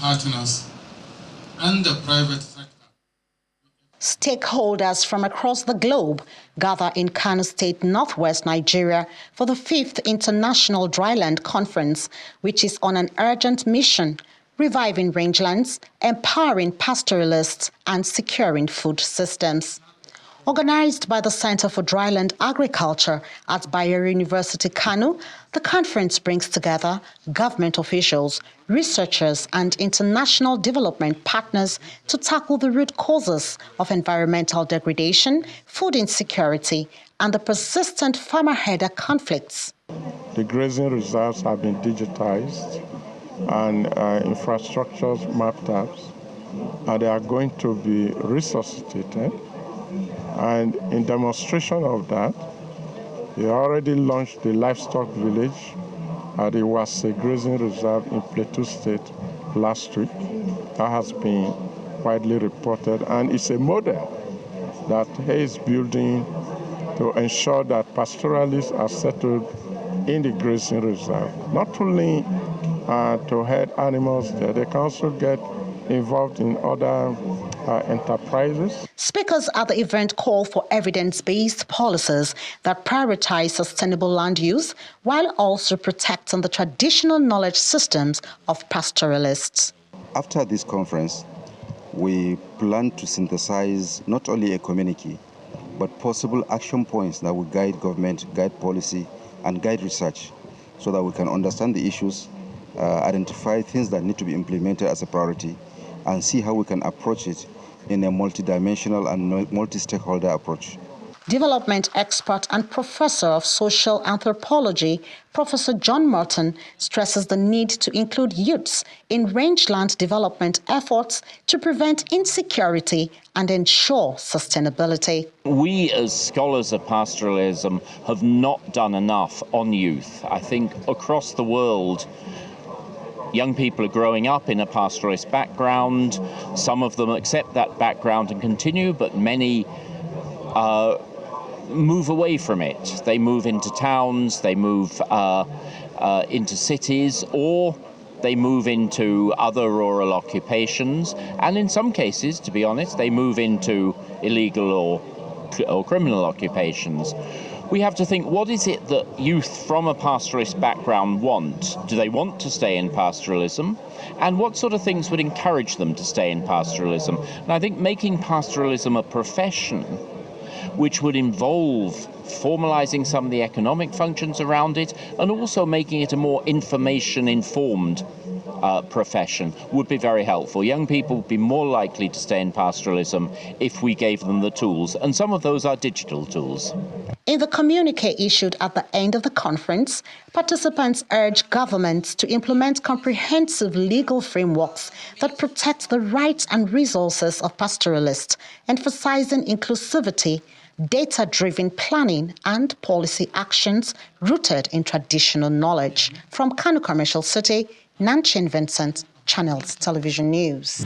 partners and the private sector. Stakeholders from across the globe gather in Kano State, northwest Nigeria, for the 5th International Dryland Conference, which is on an urgent mission: reviving rangelands, empowering pastoralists, and securing food systems. Organized by the Center for Dryland Agriculture at Bayero University, Kano, the conference brings together government officials, researchers, and international development partners to tackle the root causes of environmental degradation, food insecurity, and the persistent farmer-herder conflicts. The grazing reserves have been digitized and infrastructures mapped out, and they are going to be resuscitated. And in demonstration of that, they already launched the Livestock Village at the Wase Grazing Reserve in Plateau State last week. That has been widely reported, and it's a model that he is building to ensure that pastoralists are settled in the grazing reserve. Not only to herd animals there, they can also get involved in other enterprises. Speakers at the event call for evidence-based policies that prioritize sustainable land use while also protecting the traditional knowledge systems of pastoralists. After this conference, we plan to synthesize not only a communique, but possible action points that will guide government, guide policy, and guide research so that we can understand the issues, identify things that need to be implemented as a priority, and see how we can approach it in a multidimensional and multi-stakeholder approach. Development expert and professor of social anthropology, Professor John Merton, stresses the need to include youths in rangeland development efforts to prevent insecurity and ensure sustainability. We as scholars of pastoralism have not done enough on youth. I think across the world, young people are growing up in a pastoralist background. Some of them accept that background and continue, but many move away from it. They move into towns, they move into cities, or they move into other rural occupations. And in some cases, to be honest, they move into illegal or criminal occupations. We have to think, what is it that youth from a pastoralist background want? Do they want to stay in pastoralism? And what sort of things would encourage them to stay in pastoralism? And I think making pastoralism a profession, which would involve formalizing some of the economic functions around it and also making it a more information-informed profession, would be very helpful. Young people would be more likely to stay in pastoralism if we gave them the tools, and some of those are digital tools. In the communique issued at the end of the conference, participants urge governments to implement comprehensive legal frameworks that protect the rights and resources of pastoralists, emphasizing inclusivity, data-driven planning, and policy actions rooted in traditional knowledge. From Kano Commercial City, Nanchin Vincent, Channels Television News.